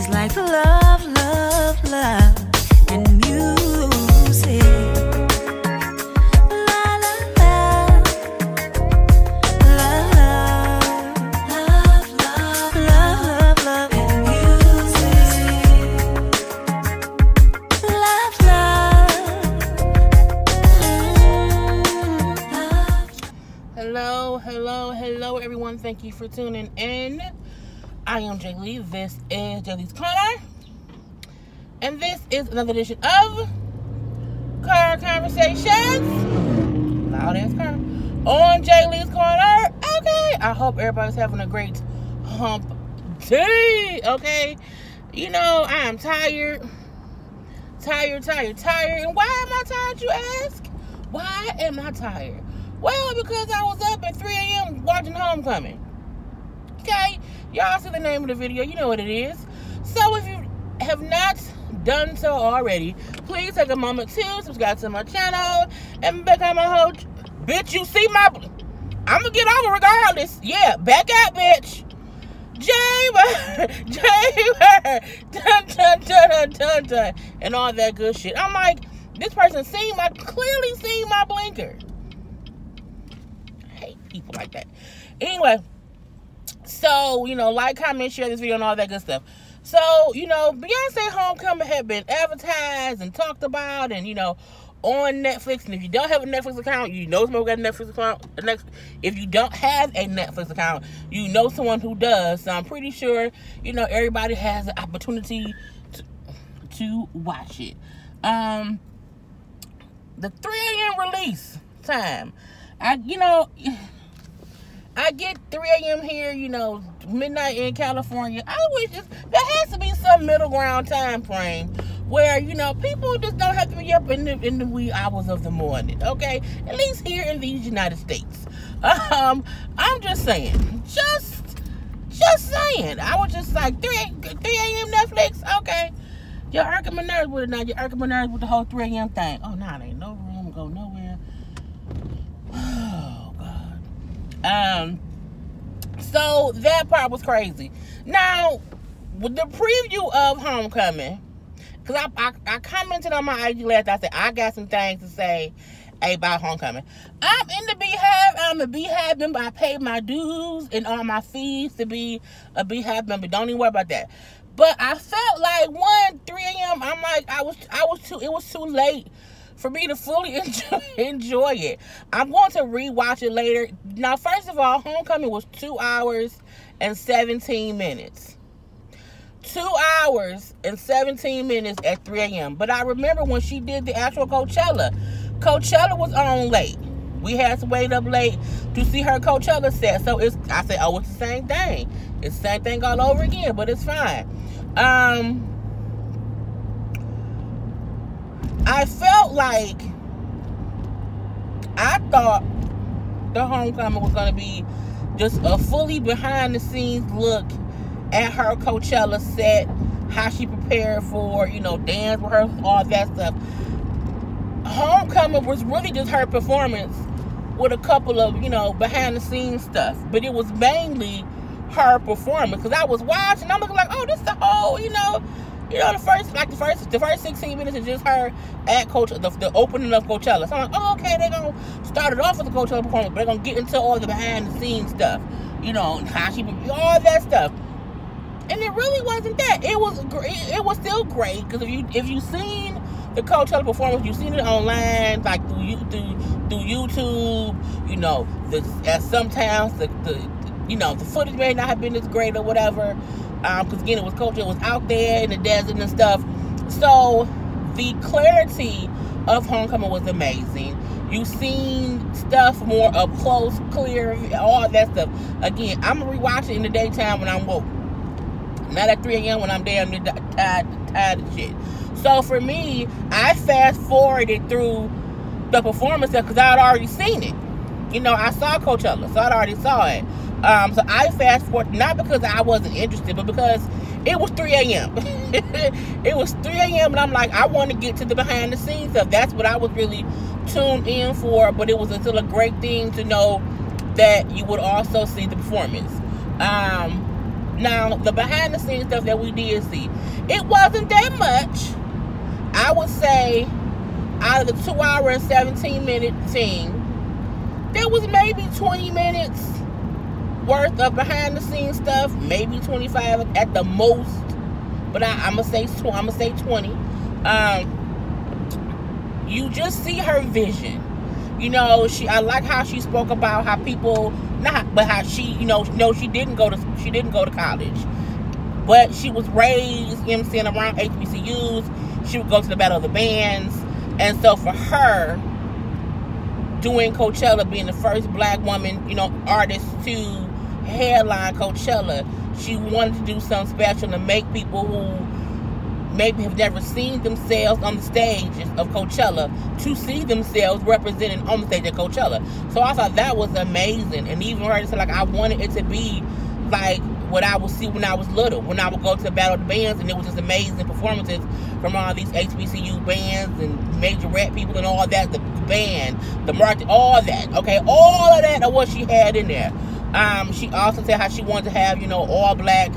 like love, love, love and music. La la la, love, love, love, love, love and music. Love, love, love. Hello, everyone. Thank you for tuning in. I am Jay Lee. This is Jay Lee's Corner. And this is another edition of Car Conversations. Loud ass car. On Jay Lee's Corner. Okay. I hope everybody's having a great hump day. Okay. You know, I am tired. Tired. And why am I tired, you ask? Why am I tired? Well, because I was up at 3 a.m. watching Homecoming. Okay? Y'all see the name of the video. You know what it is. So if you have not done so already, please take a moment to subscribe to my channel and become a whole... Bitch, you see my... I'm going to get over regardless. Yeah, back out, bitch. Jamer. Dun. And all that good shit. I'm like, this person clearly seen my blinker. I hate people like that. Anyway... So, you know, like, comment, share this video and all that good stuff. So, you know, Beyonce Homecoming had been advertised and talked about and, you know, on Netflix. And if you don't have a Netflix account, you know someone who got a Netflix account. If you don't have a Netflix account, you know someone who does. So I'm pretty sure, you know, everybody has an opportunity to watch it. The 3 a.m. release time. I get 3 a.m. here, you know, midnight in California. I wish there has to be some middle ground time frame where, you know, people just don't have to be up in the wee hours of the morning, okay? At least here in these United States. I'm just saying. Just saying. I was just like, 3 a.m. Netflix? Okay. You're irking my nerves with it now. You're irking my nerves with the whole 3 a.m. thing. Oh, no, it ain't no room to go nowhere. So that part was crazy. Now, with the preview of Homecoming, because I commented on my IG last, I said, I got some things to say about Homecoming. I'm in the Beehive. I'm a Beehive member. I paid my dues and all my fees to be a Beehive member. Don't even worry about that. But I felt like 3 a.m. I'm like, it was too late for me to fully enjoy it. I'm going to rewatch it later. Now, first of all, Homecoming was 2 hours and 17 minutes. 2 hours and 17 minutes at 3 a.m. But I remember when she did the actual Coachella. Coachella was on late. We had to wait up late to see her Coachella set. So I said, oh, it's the same thing. It's the same thing all over again, but it's fine. I felt like I thought the Homecoming was going to be just a fully behind-the-scenes look at her Coachella set, how she prepared for, you know, dance rehearsals, all that stuff. Homecoming was really just her performance with a couple of, you know, behind-the-scenes stuff. But it was mainly her performance. Because I was watching, I'm looking like, oh, this is the whole, the first 16 minutes is just her at Coachella, the opening of Coachella. So I'm like, oh, okay, they're going to start it off with the Coachella performance, but they're going to get into all the behind-the-scenes stuff. You know, how she, all that stuff. And it really wasn't that. It was still great, because if you've seen the Coachella performance, you've seen it online, like through YouTube, you know, sometimes the footage may not have been as great or whatever. Because again, it was Coachella, it was out there in the desert and stuff. So the clarity of Homecoming was amazing. You've seen stuff more up close, clear, all that stuff. Again, I'm gonna rewatch it in the daytime when I'm woke, not at 3 a.m. when I'm damn tired of shit. So for me, I fast forwarded through the performance stuff because I had already seen it. You know, I saw Coachella, so I already saw it. So I fast forward, not because I wasn't interested, but because it was 3 a.m. It was 3 a.m. and I'm like, I want to get to the behind the scenes stuff. That's what I was really tuned in for, but it was still a great thing to know that you would also see the performance. Now, the behind the scenes stuff that we did see, it wasn't that much. I would say out of the 2 hour and 17 minute thing, there was maybe 20 minutes worth of behind the scenes stuff, maybe 25 at the most. But I'm gonna say 20. You just see her vision. You know, I like how she spoke about how people how she, you know, she didn't go to college, but she was raised, you know what I'm saying, around HBCUs. She would go to the Battle of the Bands, and so for her, doing Coachella, being the first black woman, you know, artist to headline Coachella, she wanted to do something special to make people who maybe have never seen themselves on the stage of Coachella to see themselves represented on the stage at Coachella. So I thought that was amazing. And even her to say, like, I wanted it to be like what I would see when I was little, when I would go to the Battle of the Bands, and it was just amazing performances from all these HBCU bands and majorette people and all that, the band, the market, all that, okay, all of that of what she had in there. She also said how she wanted to have, you know, all black,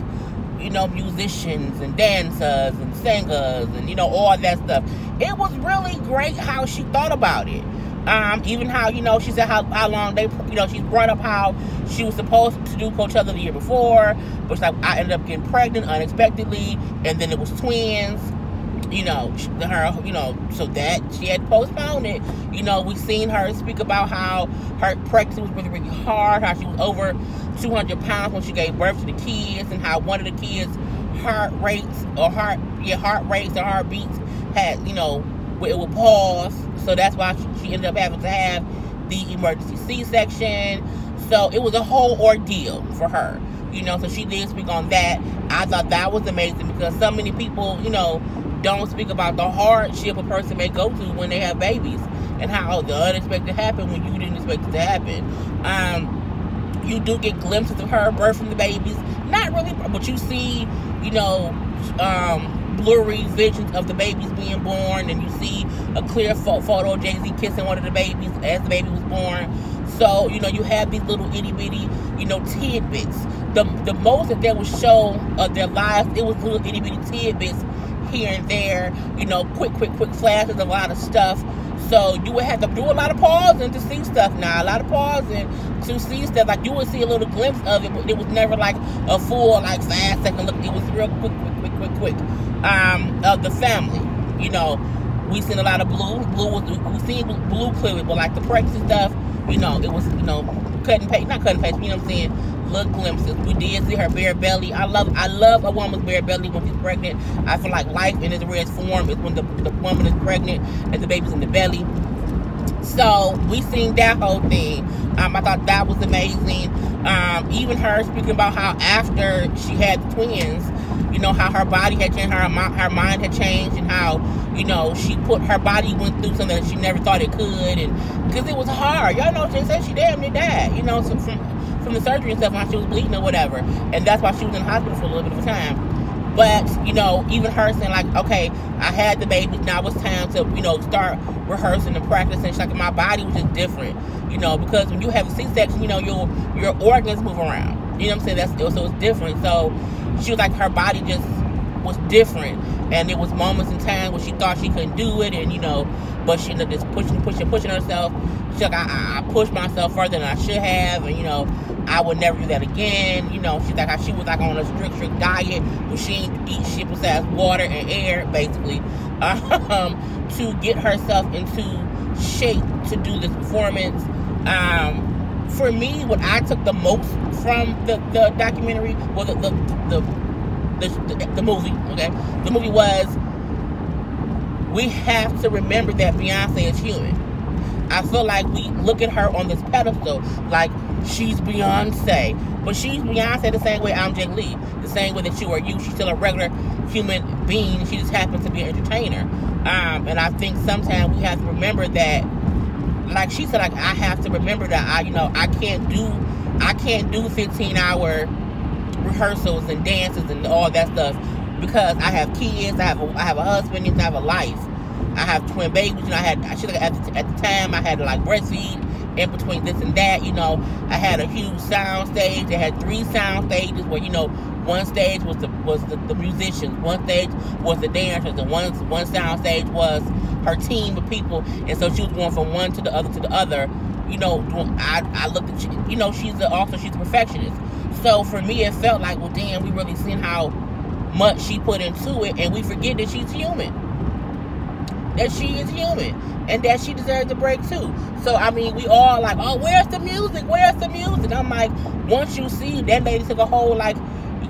you know, musicians and dancers and singers and, you know, all that stuff. It was really great how she thought about it. Even how, you know, she said how long they, you know, she brought up how she was supposed to do Coachella the year before, but like, I ended up getting pregnant unexpectedly, and then it was twins, you know, her, you know, so that she had to postpone it. You know, we seen her speak about how her pregnancy was really, really hard, how she was over 200 pounds when she gave birth to the kids, and how one of the kids' heartbeats or heartbeats had, you know, it would pause. So that's why she ended up having to have the emergency C-section. So it was a whole ordeal for her, you know, so she did speak on that. I thought that was amazing because so many people, you know, don't speak about the hardship a person may go through when they have babies and how the unexpected happened when you didn't expect it to happen. You do get glimpses of her birthing the babies. Not really, but you see, you know, blurry visions of the babies being born, and you see a clear photo of Jay-Z kissing one of the babies as the baby was born. So, you know, you have these little itty-bitty, you know, tidbits. The most that they would show of their lives, it was little itty-bitty tidbits here and there, you know, quick flashes of a lot of stuff. So you would have to do a lot of pausing to see stuff now. A lot of pausing to see stuff. Like, you would see a little glimpse of it, but it was never like a full, like, 5-second look. It was real quick. Of the family, you know, we seen a lot of blue. We seen blue clearly, but like the pregnancy stuff, you know, it was, you know, not cutting paste, you know what I'm saying? Little glimpses. We did see her bare belly. I love a woman's bare belly when she's pregnant. I feel like life in its rarest form is when the woman is pregnant and the baby's in the belly. So we seen that whole thing. I thought that was amazing. Even her speaking about how after she had the twins, you know, how her body had changed, her mind had changed, and how, you know, her body went through something that she never thought it could, and because it was hard. Y'all know, she said she damn near died, you know, so from the surgery and stuff, while she was bleeding or whatever, and that's why she was in the hospital for a little bit of a time. But, you know, even her saying, like, okay, I had the baby, now it's time to, you know, start rehearsing and practicing. She's like, my body was just different, you know, because when you have a C-section, you know, your organs move around. You know what I'm saying? So it's different. So she was like, her body just was different, and there was moments in time where she thought she couldn't do it, and, you know, but she ended up just pushing herself. She's like, I pushed myself further than I should have, and, you know, I would never do that again. You know, she's like, she was like on a strict diet where she didn't eat shit besides water and air, basically, to get herself into shape to do this performance. For me, what I took the most from the documentary, well, the movie, okay? The movie was, we have to remember that Beyonce is human. I feel like we look at her on this pedestal, like she's Beyonce. But she's Beyonce the same way I'm Jay Lee. The same way that you are you. She's still a regular human being. She just happens to be an entertainer. And I think sometimes we have to remember that, like she said, like, I have to remember that I can't do 15-hour rehearsals and dances and all that stuff because I have kids, I have a husband, and I have a life. I have twin babies, you know, at the time I had to like breastfeed in between this and that, you know. I had a huge sound stage. I had 3 sound stages where, you know, One stage was the musicians, one stage was the dancers, and one sound stage was her team of people. And so she was going from one to the other to the other. You know, I looked at, you know, she's a perfectionist. So for me, it felt like, well, damn, we really seen how much she put into it, and we forget that she's human. That she is human, and that she deserves a break too. So I mean, we all like, oh, where's the music? Where's the music? I'm like, once you see that lady took a whole like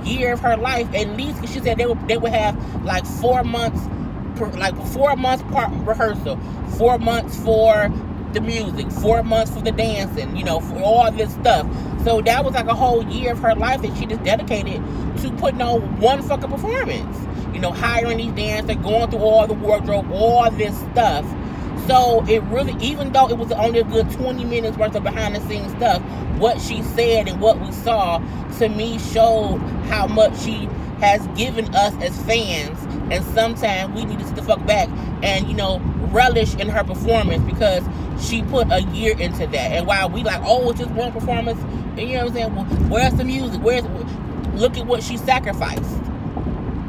year of her life, at least, cause she said they would have like 4 months, part rehearsal, 4 months for the music, 4 months for the dancing, you know, for all this stuff. So that was like a whole year of her life that she just dedicated to putting on one fucking performance. You know, hiring these dancers, going through all the wardrobe, all this stuff. So it really, even though it was only a good 20 minutes worth of behind the scenes stuff, what she said and what we saw, to me, showed how much she has given us as fans. And sometimes we need to sit the fuck back and, you know, relish in her performance, because she put a year into that. And while we like, oh, it's just one performance, and you know what I'm saying? Well, where's the music? Look at what she sacrificed.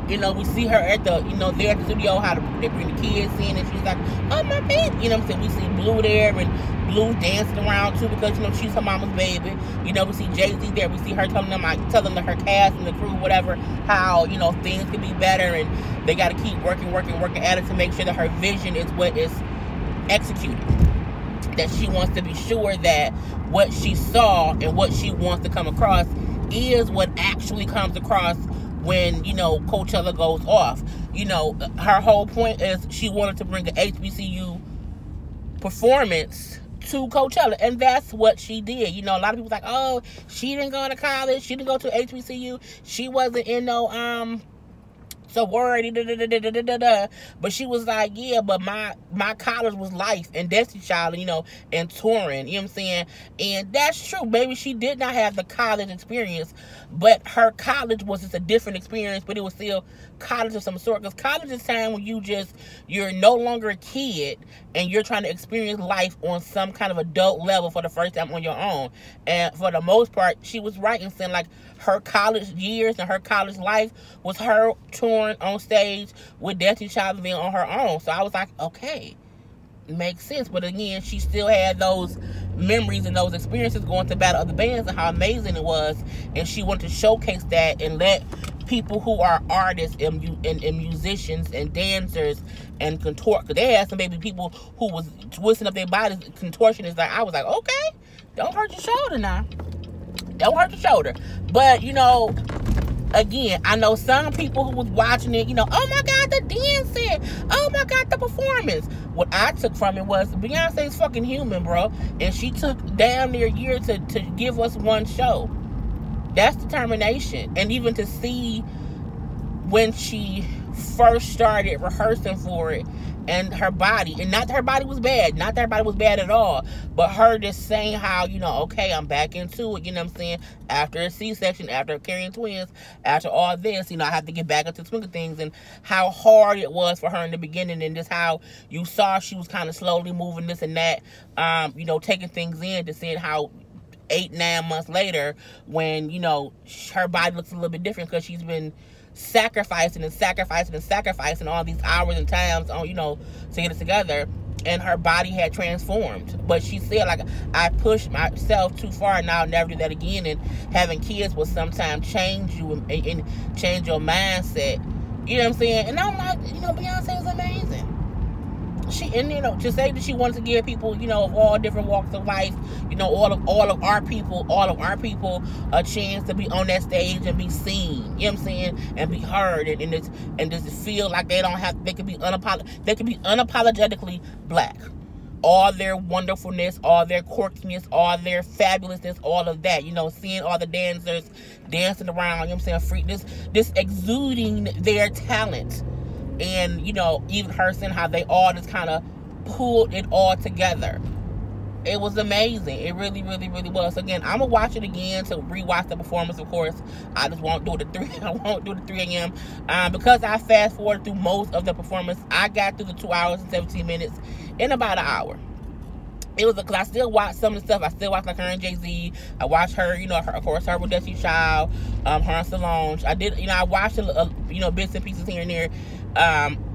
You know, we see her at the, you know, there at the studio, how they bring the kids in, and she's like, oh, my baby. You know what I'm saying? We see Blue there, and Blue dancing around too, because, you know, she's her mama's baby. You know, we see Jay-Z there. We see her telling her cast and the crew, whatever, how, you know, things could be better, and they got to keep working at it to make sure that her vision is what is executed. That she wants to be sure that what she saw and what she wants to come across is what actually comes across when, you know, Coachella goes off. You know, her whole point is she wanted to bring an HBCU performance to Coachella, and that's what she did. You know, a lot of people like, oh, she didn't go to college, she didn't go to HBCU, she wasn't in no sorority, but she was like, yeah, but my college was life and Destiny Child, you know, and touring, you know what I'm saying? And that's true. Maybe she did not have the college experience, but her college was just a different experience, but it was still college of some sort, because college is time when you're no longer a kid and you're trying to experience life on some kind of adult level for the first time on your own. And for the most part, she was right in saying, like, her college years and her college life was her touring on stage with Destiny Child being on her own. So I was like, okay, makes sense. But again, she still had those memories and those experiences going to battle other bands and how amazing it was, and she wanted to showcase that and let people who are artists and musicians and dancers and because they had some baby people who was twisting up their bodies, contortionists. Like, I was like, okay, don't hurt your shoulder now. Don't hurt your shoulder. But, you know, again, I know some people who was watching it, you know, oh my God, the dancing. Oh my God, the performance. What I took from it was Beyonce's fucking human, bro. And she took damn near a year to give us one show. That's determination. And even to see when she first started rehearsing for it, and her body, and not that her body was bad, not that her body was bad at all, but her just saying how, you know, okay, I'm back into it, you know what I'm saying, after a C-section, after carrying twins, after all this, you know, I have to get back into the swing of things, and how hard it was for her in the beginning, and just how you saw she was kind of slowly moving this and that, you know, taking things in, to seeing how 8-9 months later, when, you know, her body looks a little bit different, because she's been sacrificing all these hours and times on, you know, to get it together, and her body had transformed. But she said, like, I pushed myself too far, and I'll never do that again. And having kids will sometimes change you and change your mindset, you know what I'm saying? And I'm like, you know, Beyonce is amazing. And, you know, to say that she wanted to give people, you know, of all different walks of life, you know, all of our people a chance to be on that stage and be seen, you know what I'm saying, and be heard, and just feel like they can be unapologetically black. All their wonderfulness, all their quirkiness, all their fabulousness, all of that, you know, seeing all the dancers dancing around, you know what I'm saying, this exuding their talent. And, you know, even her saying how they all just kind of pulled it all together. It was amazing. It really, really, really was. So again, I'm going to watch it again to rewatch the performance, of course. I just won't do it at 3. I won't do it at 3 a.m. Because I fast forwarded through most of the performance. I got through the 2 hours and 17 minutes in about an hour. it was because I still watch some of the stuff. I still watch like her and Jay-Z. I watched her, of course, her with Destiny's Child, her and Solange. I did, I watched bits and pieces here and there,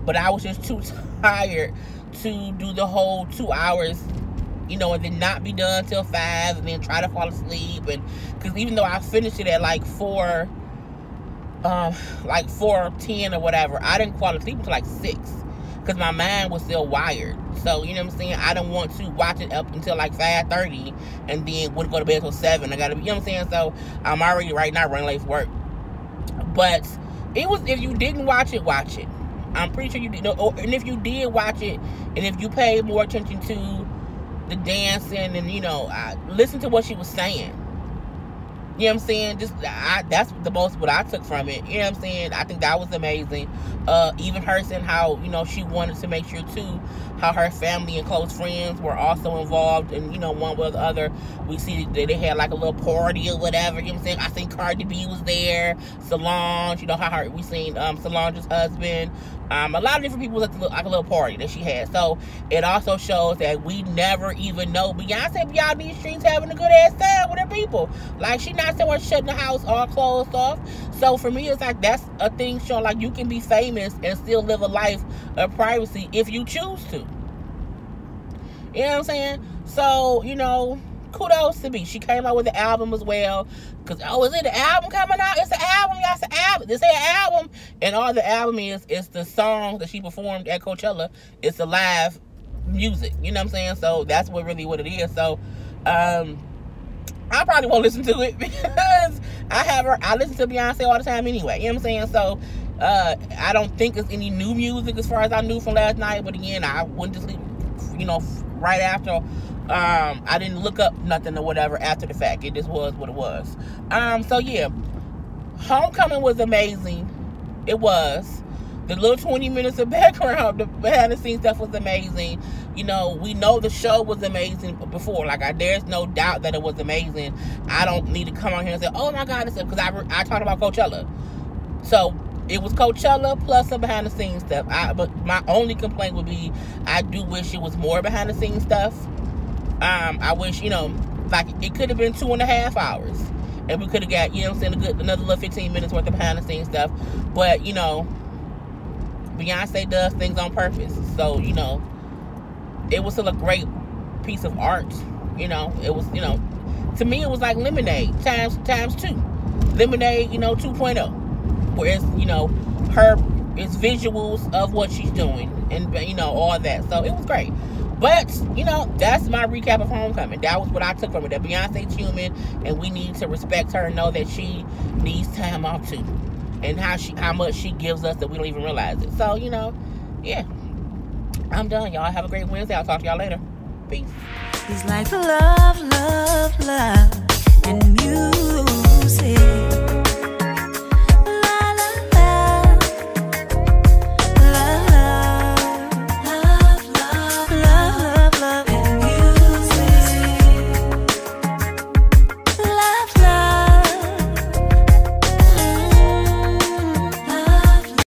but I was just too tired to do the whole 2 hours, and then not be done till 5, and then try to fall asleep. And because even though I finished it at like 4:10 or whatever, I didn't fall asleep until like 6. Because my mind was still wired. So, you know what I'm saying? I didn't want to watch it up until like 5:30 and then wouldn't go to bed until 7. I gotta be, you know what I'm saying? So, I'm already right now running late for work. But it was, if you didn't watch it, watch it. I'm pretty sure you did. And if you did watch it, and if you paid more attention to the dancing and, listen to what she was saying. You know what I'm saying? That's the most what I took from it. You know what I'm saying? I think that was amazing. Even her saying how, she wanted to make sure too, how her family and close friends were also involved and, one way or the other. We see that they had like a little party or whatever. You know what I'm saying? I think Cardi B was there. Solange, we seen Solange's husband. A lot of different people was at like a little party that she had. So it also shows that we never even know Beyonce be out in these streets having a good ass time with her people. Like, she not somewhere shutting the house all closed off. So for me, it's like that's a thing showing like you can be famous and still live a life of privacy if you choose to. You know what I'm saying? So, kudos to B. She came out with the album as well. Because, is it the album coming out? It's the album, y'all. It's the album. This ain't an album. And all the album is the songs that she performed at Coachella. It's the live music. You know what I'm saying? So, that's what it is. So, I probably won't listen to it because I listen to Beyonce all the time anyway. You know what I'm saying? So, I don't think there's any new music as far as I knew from last night. But again, I went to sleep, right after. I didn't look up nothing or whatever after the fact. It just was what it was. So yeah, Homecoming was amazing. It was. The little 20 minutes of background, the behind the scenes stuff was amazing. We know the show was amazing before. Like, there's no doubt that it was amazing. I don't need to come on here and say, oh my God, because I talked about Coachella. So it was Coachella plus some behind the scenes stuff. But my only complaint would be, I do wish it was more behind the scenes stuff. I wish, like it could have been 2.5 hours. And we could have got, another little 15 minutes worth of behind the scenes stuff. But, Beyonce does things on purpose. So, it was still a great piece of art. It was, to me, it was like Lemonade times 2. Lemonade, 2.0. Whereas, it's visuals of what she's doing and, all that. So it was great. But, that's my recap of Homecoming. That was what I took from it. That Beyonce's human, and we need to respect her and know that she needs time off too. And how much she gives us that we don't even realize it. So, yeah. I'm done, y'all. Have a great Wednesday. I'll talk to y'all later. Peace. He's like love, love, love, and music.